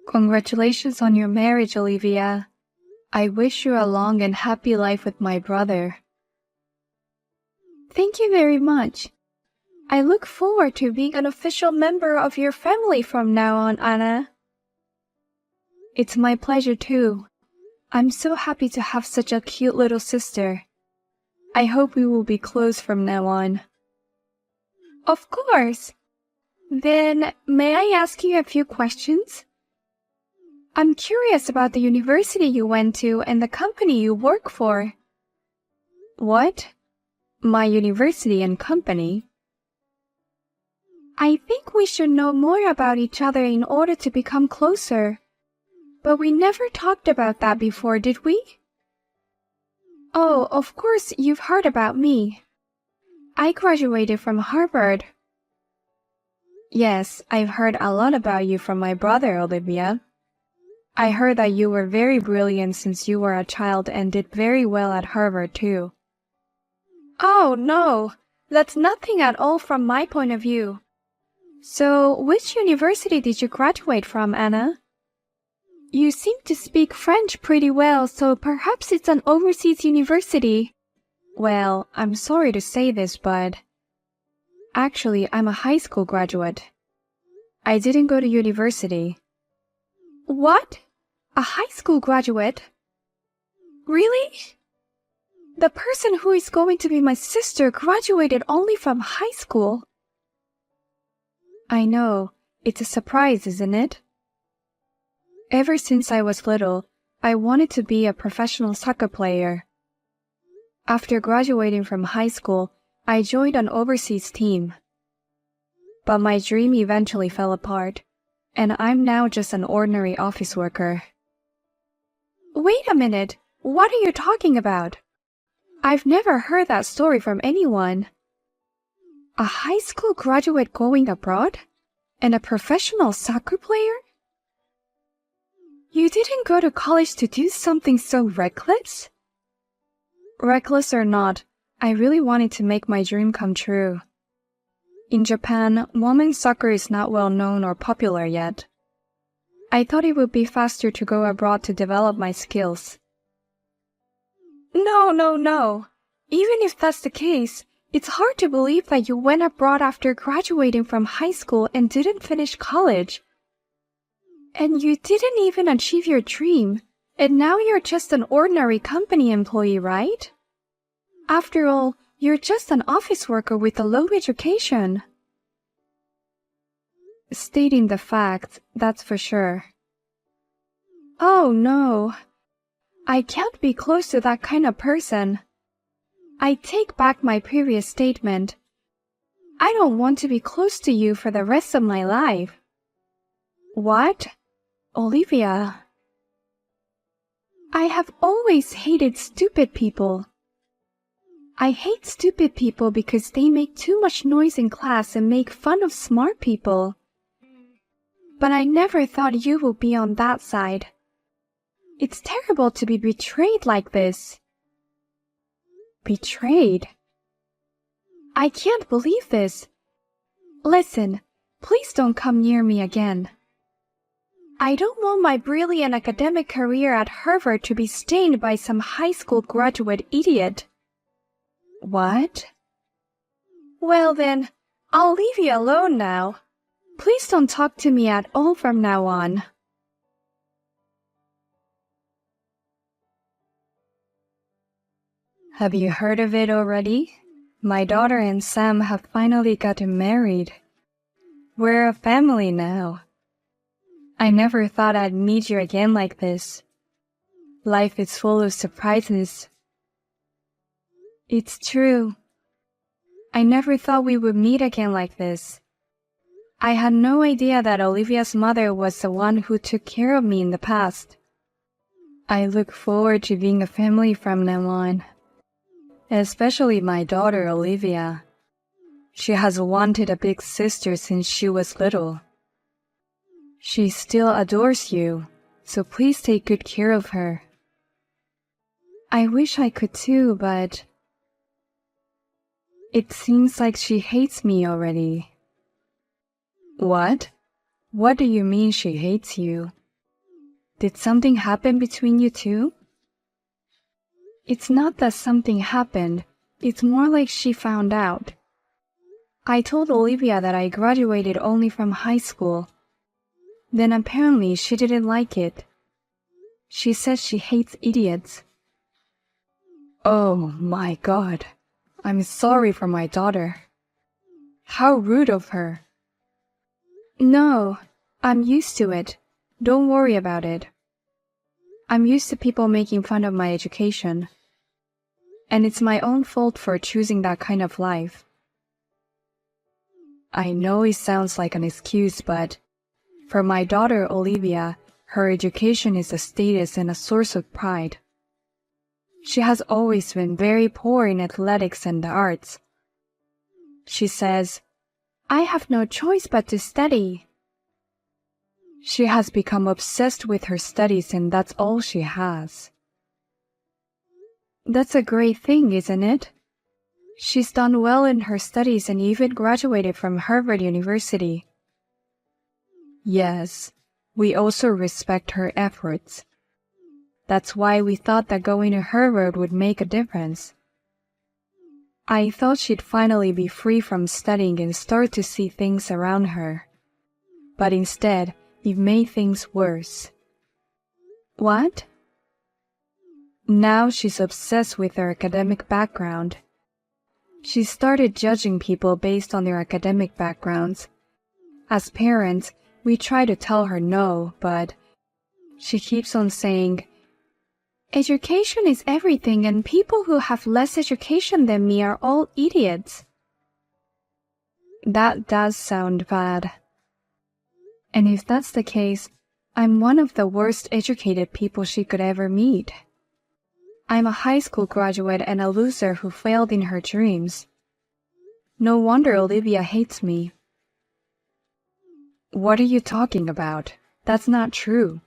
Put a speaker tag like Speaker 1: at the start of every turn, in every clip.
Speaker 1: Congratulations on your marriage, Olivia. I wish you a long and happy life with my brother.
Speaker 2: Thank you very much. I look forward to being an official member of your family from now on, Anna.
Speaker 1: It's my pleasure too. I'm so happy to have such a cute little sister. I hope we will be close from now on.
Speaker 2: Of course. Then, may I ask you a few questions? I'm curious about the university you went to and the company you work for.
Speaker 1: What? My university and company?
Speaker 2: I think we should know more about each other in order to become closer. But we never talked about that before, did we? Oh, of course you've heard about me. I graduated from Harvard.
Speaker 1: Yes, I've heard a lot about you from my brother, Olivia. I heard that you were very brilliant since you were a child and did very well at Harvard too.
Speaker 2: Oh, no, that's nothing at all from my point of view. So, which university did you graduate from, Anna? You seem to speak French pretty well, so perhaps it's an overseas university.
Speaker 1: Well, I'm sorry to say this, but actually, I'm a high school graduate. I didn't go to university.
Speaker 2: What? A high school graduate? Really? The person who is going to be my sister graduated only from high school.
Speaker 1: I know. It's a surprise, isn't it? Ever since I was little, I wanted to be a professional soccer player. After graduating from high school, I joined an overseas team. But my dream eventually fell apart, and I'm now just an ordinary office worker.
Speaker 2: Wait a minute, what are you talking about? I've never heard that story from anyone. A high school graduate going abroad? And a professional soccer player? You didn't go to college to do something so reckless?
Speaker 1: Reckless or not, I really wanted to make my dream come true. In Japan, women's soccer is not well known or popular yet. I thought it would be faster to go abroad to develop my skills.
Speaker 2: No. Even if that's the case, it's hard to believe that you went abroad after graduating from high school and didn't finish college. And you didn't even achieve your dream, and now you're just an ordinary company employee, right? After all, you're just an office worker with a low education.
Speaker 1: Stating the fact, that's for sure.
Speaker 2: Oh no. I can't be close to that kind of person. I take back my previous statement. I don't want to be close to you for the rest of my life.
Speaker 1: What? Olivia.
Speaker 2: I have always hated stupid people. I hate stupid people because they make too much noise in class and make fun of smart people. But I never thought you would be on that side. It's terrible to be betrayed like this.
Speaker 1: Betrayed?
Speaker 2: I can't believe this. Listen, please don't come near me again. I don't want my brilliant academic career at Harvard to be stained by some high school graduate idiot.
Speaker 1: What?
Speaker 2: Well then, I'll leave you alone now. Please don't talk to me at all from now on.
Speaker 1: Have you heard of it already? My daughter and Sam have finally gotten married. We're a family now. I never thought I'd meet you again like this. Life is full of surprises. It's true. I never thought we would meet again like this. I had no idea that Olivia's mother was the one who took care of me in the past. I look forward to being a family from now on. Especially my daughter, Olivia. She has wanted a big sister since she was little. She still adores you, so please take good care of her. I wish I could too, but it seems like she hates me already. What? What do you mean she hates you? Did something happen between you two?
Speaker 2: It's not that something happened. It's more like she found out. I told Olivia that I graduated only from high school. Then apparently she didn't like it. She says she hates idiots.
Speaker 1: Oh my God. I'm sorry for my daughter. How rude of her.
Speaker 2: No, I'm used to it. Don't worry about it. I'm used to people making fun of my education. And it's my own fault for choosing that kind of life.
Speaker 1: I know it sounds like an excuse, but for my daughter Olivia, her education is a status and a source of pride. She has always been very poor in athletics and the arts. She says,
Speaker 2: I have no choice but to study.
Speaker 1: She has become obsessed with her studies and that's all she has.
Speaker 2: That's a great thing, isn't it? She's done well in her studies and even graduated from Harvard University.
Speaker 1: Yes, we also respect her efforts. That's why we thought that going to Harvard would make a difference. I thought she'd finally be free from studying and start to see things around her. But instead, it made things worse.
Speaker 2: What?
Speaker 1: Now she's obsessed with her academic background. She started judging people based on their academic backgrounds. As parents, we try to tell her no, but she keeps on saying,
Speaker 2: Education is everything and people who have less education than me are all idiots.
Speaker 1: That does sound bad. And if that's the case, I'm one of the worst educated people she could ever meet. I'm a high school graduate and a loser who failed in her dreams. No wonder Olivia hates me. What are you talking about? That's not true.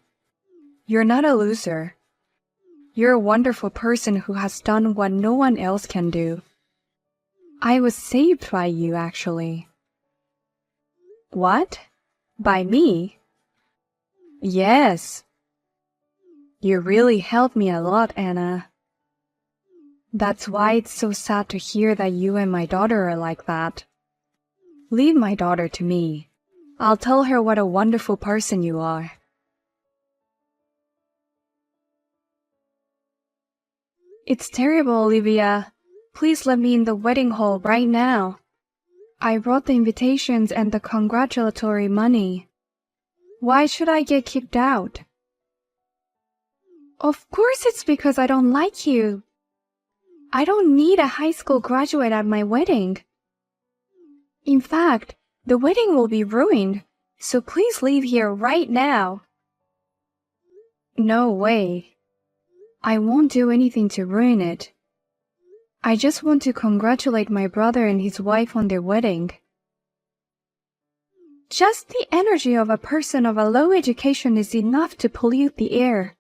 Speaker 1: You're not a loser. You're a wonderful person who has done what no one else can do. I was saved by you, actually.
Speaker 2: What? By me?
Speaker 1: Yes. You really helped me a lot, Anna. That's why it's so sad to hear that you and my daughter are like that. Leave my daughter to me. I'll tell her what a wonderful person you are.
Speaker 2: It's terrible, Olivia. Please let me in the wedding hall right now. I wrote the invitations and the congratulatory money. Why should I get kicked out? Of course it's because I don't like you. I don't need a high school graduate at my wedding. In fact, the wedding will be ruined, so please leave here right now.
Speaker 1: No way. I won't do anything to ruin it. I just want to congratulate my brother and his wife on their wedding.
Speaker 2: Just the energy of a person of a low education is enough to pollute the air.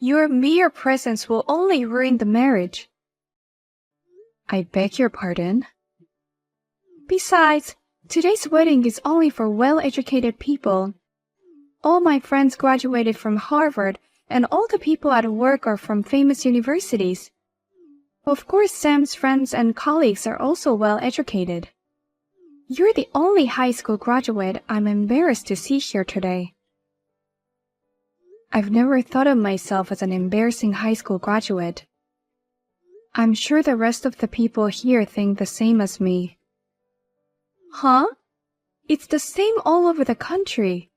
Speaker 2: Your mere presence will only ruin the marriage.
Speaker 1: I beg your pardon?
Speaker 2: Besides, today's wedding is only for well-educated people. All my friends graduated from Harvard, and all the people at work are from famous universities. Of course, Sam's friends and colleagues are also well-educated. You're the only high school graduate I'm embarrassed to see here today.
Speaker 1: I've never thought of myself as an embarrassing high school graduate. I'm sure the rest of the people here think the same as me.
Speaker 2: Huh? It's the same all over the country.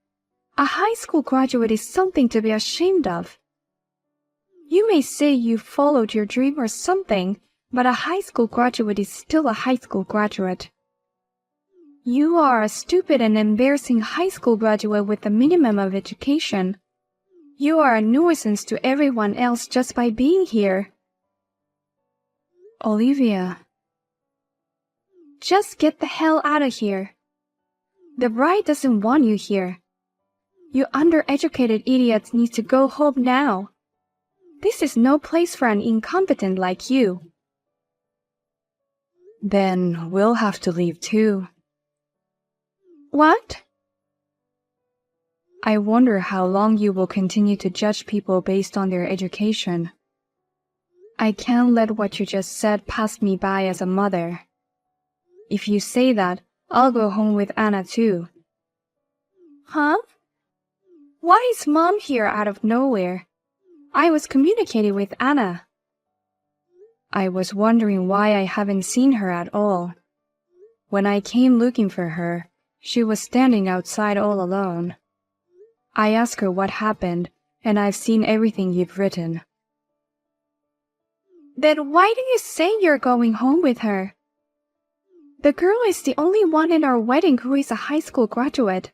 Speaker 2: A high school graduate is something to be ashamed of. You may say you followed your dream or something, but a high school graduate is still a high school graduate. You are a stupid and embarrassing high school graduate with a minimum of education. You are a nuisance to everyone else just by being here.
Speaker 1: Olivia.
Speaker 2: Just get the hell out of here. The bride doesn't want you here. You undereducated idiots need to go home now. This is no place for an incompetent like you.
Speaker 1: Then we'll have to leave too.
Speaker 2: What?
Speaker 1: I wonder how long you will continue to judge people based on their education. I can't let what you just said pass me by as a mother. If you say that, I'll go home with Anna too.
Speaker 2: Huh? Why is Mom here out of nowhere? I was communicating with Anna.
Speaker 1: I was wondering why I haven't seen her at all. When I came looking for her, she was standing outside all alone. I asked her what happened, and I've seen everything you've written.
Speaker 2: Then why do you say you're going home with her? The girl is the only one in our wedding who is a high school graduate.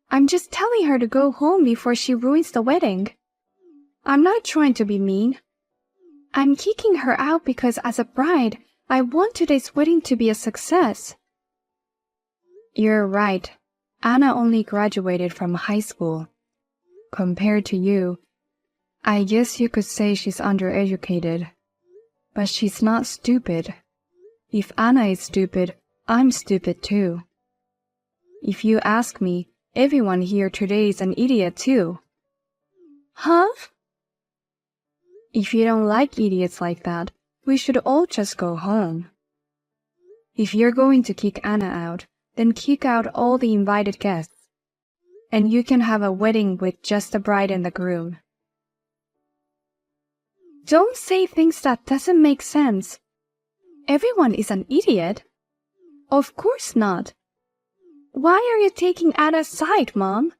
Speaker 2: I'm just telling her to go home before she ruins the wedding. I'm not trying to be mean. I'm kicking her out because as a bride, I want today's wedding to be a success.
Speaker 1: You're right. Anna only graduated from high school. Compared to you, I guess you could say she's undereducated. But she's not stupid. If Anna is stupid, I'm stupid too. If you ask me, everyone here today is an idiot too.
Speaker 2: Huh?
Speaker 1: If you don't like idiots like that, we should all just go home. If you're going to kick Anna out, then kick out all the invited guests. And you can have a wedding with just the bride and the groom.
Speaker 2: Don't say things that doesn't make sense. Everyone is an idiot. Of course not. Why are you taking Anna's side, Mom?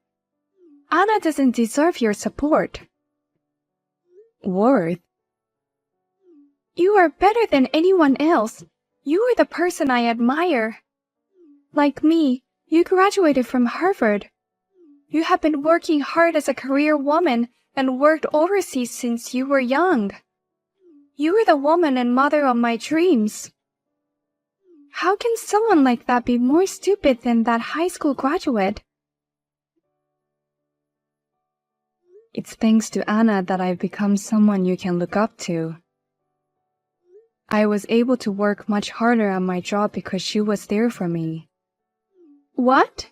Speaker 2: Anna doesn't deserve your support.
Speaker 1: Worth?
Speaker 2: You are better than anyone else. You are the person I admire. Like me, you graduated from Harvard. You have been working hard as a career woman and worked overseas since you were young. You are the woman and mother of my dreams. How can someone like that be more stupid than that high school graduate?
Speaker 1: It's thanks to Anna that I've become someone you can look up to. I was able to work much harder on my job because she was there for me.
Speaker 2: What?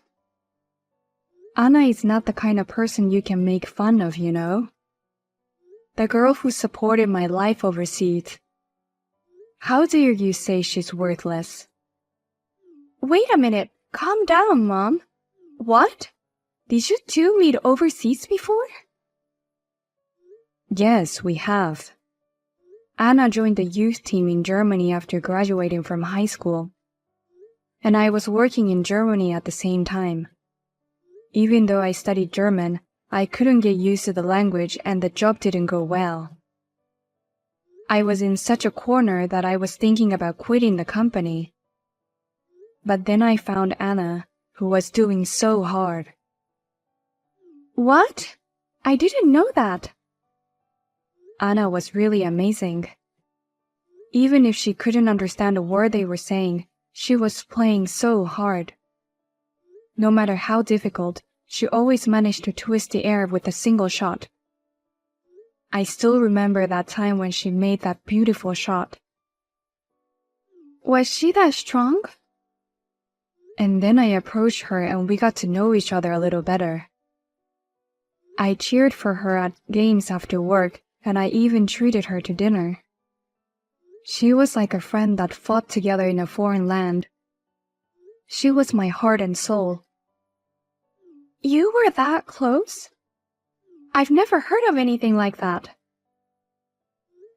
Speaker 1: Anna is not the kind of person you can make fun of, you know? The girl who supported my life overseas. How dare you say she's worthless?
Speaker 2: Wait a minute. Calm down, Mom. What? Did you two meet overseas before?
Speaker 1: Yes, we have. Anna joined the youth team in Germany after graduating from high school. And I was working in Germany at the same time. Even though I studied German, I couldn't get used to the language and the job didn't go well. I was in such a corner that I was thinking about quitting the company. But then I found Anna, who was doing so hard.
Speaker 2: What? I didn't know that.
Speaker 1: Anna was really amazing. Even if she couldn't understand a word they were saying, she was playing so hard. No matter how difficult, she always managed to twist the air with a single shot. I still remember that time when she made that beautiful shot.
Speaker 2: Was she that strong?
Speaker 1: And then I approached her and we got to know each other a little better. I cheered for her at games after work, and I even treated her to dinner. She was like a friend that fought together in a foreign land. She was my heart and soul.
Speaker 2: You were that close? I've never heard of anything like that.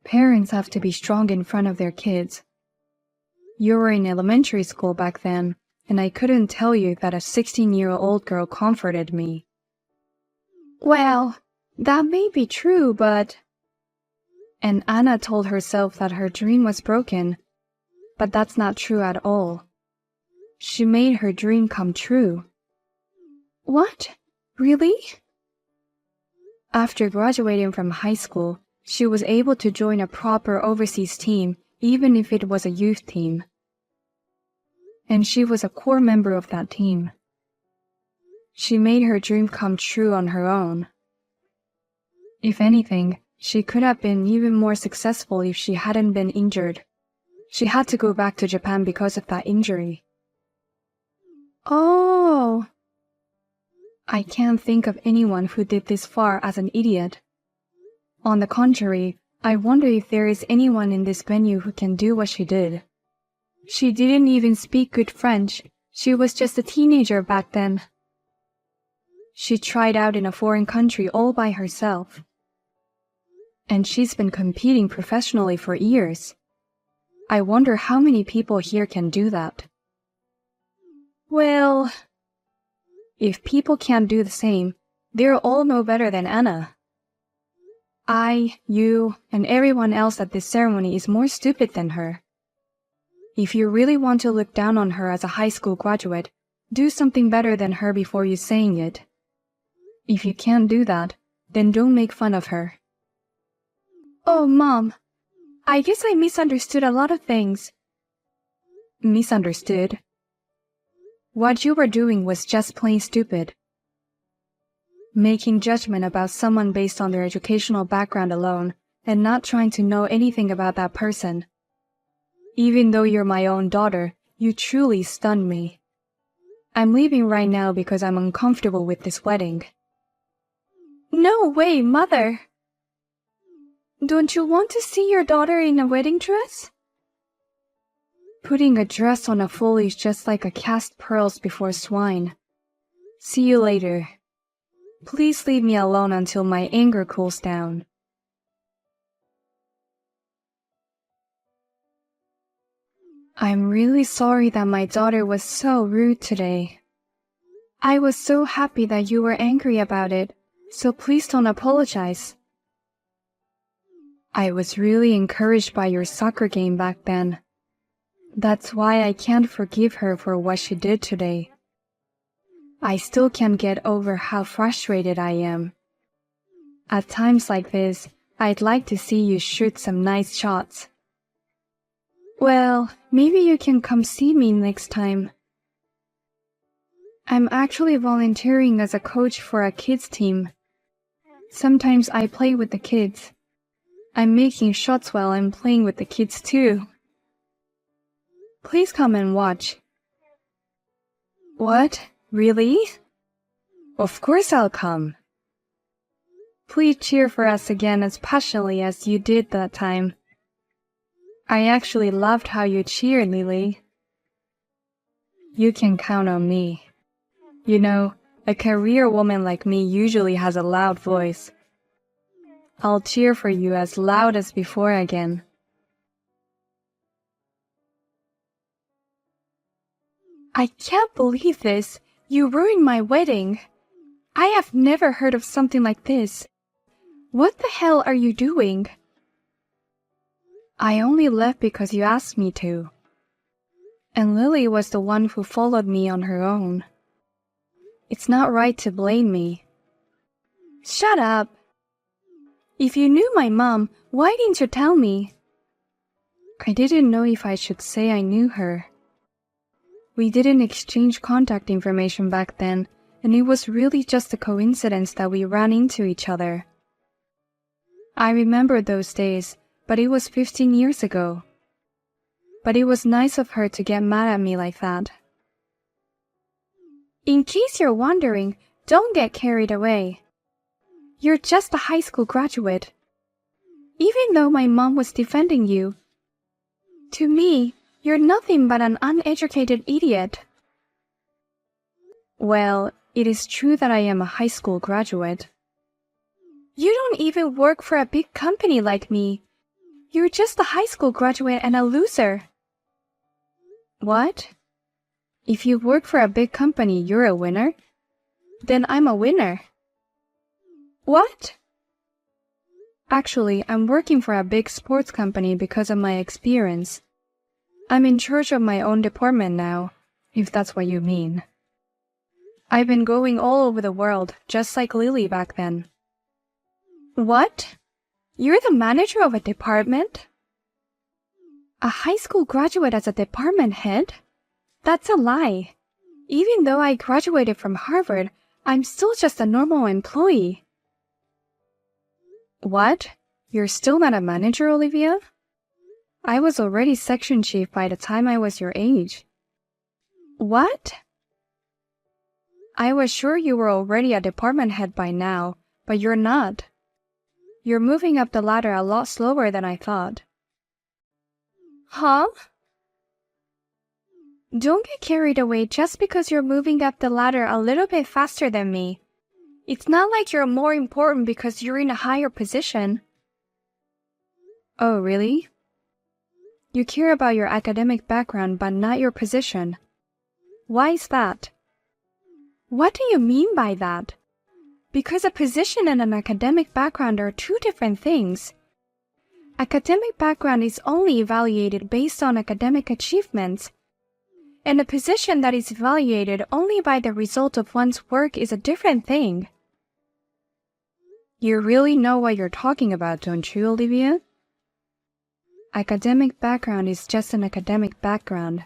Speaker 1: Parents have to be strong in front of their kids. You were in elementary school back then, and I couldn't tell you that a 16-year-old girl comforted me.
Speaker 2: Well, that may be true, but...
Speaker 1: And Anna told herself that her dream was broken, but that's not true at all. She made her dream come true.
Speaker 2: What? Really?
Speaker 1: After graduating from high school, she was able to join a proper overseas team, even if it was a youth team. And she was a core member of that team. She made her dream come true on her own. If anything, she could have been even more successful if she hadn't been injured. She had to go back to Japan because of that injury.
Speaker 2: Oh.
Speaker 1: I can't think of anyone who did this far as an idiot. On the contrary, I wonder if there is anyone in this venue who can do what she did. She didn't even speak good French. She was just a teenager back then. She tried out in a foreign country all by herself. And she's been competing professionally for years. I wonder how many people here can do that. Well, if people can't do the same, they're all no better than Anna. I, you, and everyone else at this ceremony is more stupid than her. If you really want to look down on her as a high school graduate, do something better than her before you saying it. If you can't do that, then don't make fun of her. Oh, Mom, I guess I misunderstood a lot of things. Misunderstood? What you were doing was just plain stupid. Making judgment about someone based on their educational background alone and not trying to know anything about that person. Even though you're my own daughter, you truly stunned me. I'm leaving right now because I'm uncomfortable with this wedding. No way, Mother! Don't you want to see your daughter in a wedding dress? Putting a dress on a fool is just like a cast pearls before swine. See you later. Please leave me alone until my anger cools down. I'm really sorry that my daughter was so rude today. I was so happy that you were angry about it, so please don't apologize. I was really encouraged by your soccer game back then. That's why I can't forgive her for what she did today. I still can't get over how frustrated I am. At times like this, I'd like to see you shoot some nice shots. Well, maybe you can come see me next time. I'm actually volunteering as a coach for a kids team. Sometimes I play with the kids. I'm making shots while I'm playing with the kids too. Please come and watch. What? Really? Of course I'll come. Please cheer for us again as passionately as you did that time. I actually loved how you cheered, Lily. You can count on me. You know, a career woman like me usually has a loud voice. I'll cheer for you as loud as before again. I can't believe this. You ruined my wedding. I have never heard of something like this. What the hell are you doing? I only left because you asked me to. And Lily was the one who followed me on her own. It's not right to blame me. Shut up. If you knew my mom, why didn't you tell me? I didn't know if I should say I knew her. We didn't exchange contact information back then, and it was really just a coincidence that we ran into each other. I remember those days, but it was 15 years ago. But it was nice of her to get mad at me like that. In case you're wondering, don't get carried away. You're just a high school graduate. Even though my mom was defending you, to me, you're nothing but an uneducated idiot. Well, it is true that I am a high school graduate. You don't even work for a big company like me. You're just a high school graduate and a loser. What? If you work for a big company, you're a winner? Then I'm a winner. What? Actually, I'm working for a big sports company because of my experience. I'm in charge of my own department now, if that's what you mean. I've been going all over the world, just like Lily back then. What? You're the manager of a department? A high school graduate as a department head? That's a lie. Even though I graduated from Harvard, I'm still just a normal employee. What? You're still not a manager, Olivia? I was already section chief by the time I was your age. What? I was sure you were already a department head by now, but you're not. You're moving up the ladder a lot slower than I thought.
Speaker 2: Huh?
Speaker 1: Don't get carried away just because you're moving up the ladder a little bit faster than me. It's not like you're more important because you're in a higher position. Oh, really? You care about your academic background but not your position. Why is that?
Speaker 2: What do you mean by that?
Speaker 1: Because a position and an academic background are two different things. Academic background is only evaluated based on academic achievements, and a position that is evaluated only by the result of one's work is a different thing. You really know what you're talking about, don't you, Olivia? Academic background is just an academic background.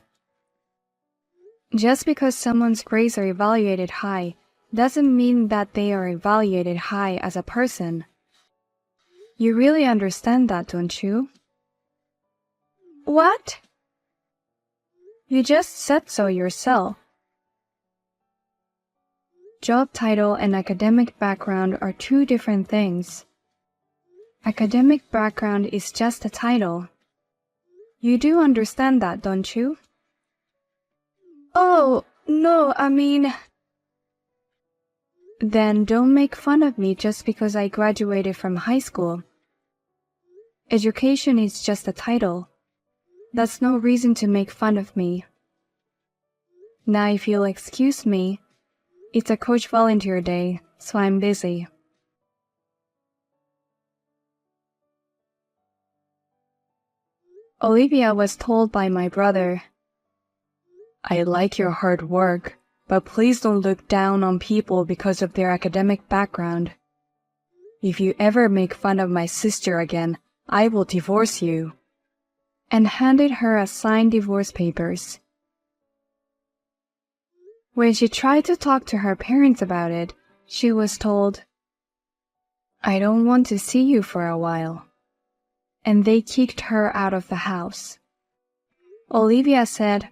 Speaker 1: Just because someone's grades are evaluated high doesn't mean that they are evaluated high as a person. You really understand that, don't you?
Speaker 2: What?
Speaker 1: You just said so yourself. Job title and academic background are two different things. Academic background is just a title. You do understand that, don't you?
Speaker 2: Oh, no, I mean...
Speaker 1: Then don't make fun of me just because I graduated from high school. Education is just a title. That's no reason to make fun of me. Now if you'll excuse me, it's a coach volunteer day, so I'm busy. Olivia was told by my brother, I like your hard work, but please don't look down on people because of their academic background. If you ever make fun of my sister again, I will divorce you. And handed her a signed divorce papers. When she tried to talk to her parents about it, she was told, I don't want to see you for a while. And they kicked her out of the house. Olivia said,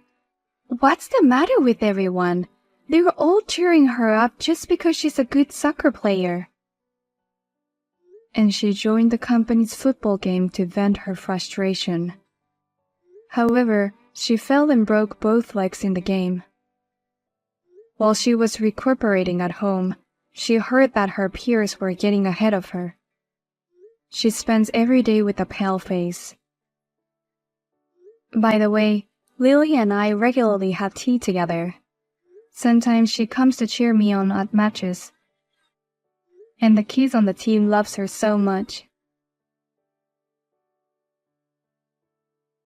Speaker 1: What's the matter with everyone? They were all cheering her up just because she's a good soccer player. And she joined the company's football game to vent her frustration. However, she fell and broke both legs in the game. While she was recuperating at home, she heard that her peers were getting ahead of her. She spends every day with a pale face. By the way, Lily and I regularly have tea together. Sometimes she comes to cheer me on at matches. And the kids on the team loves her so much.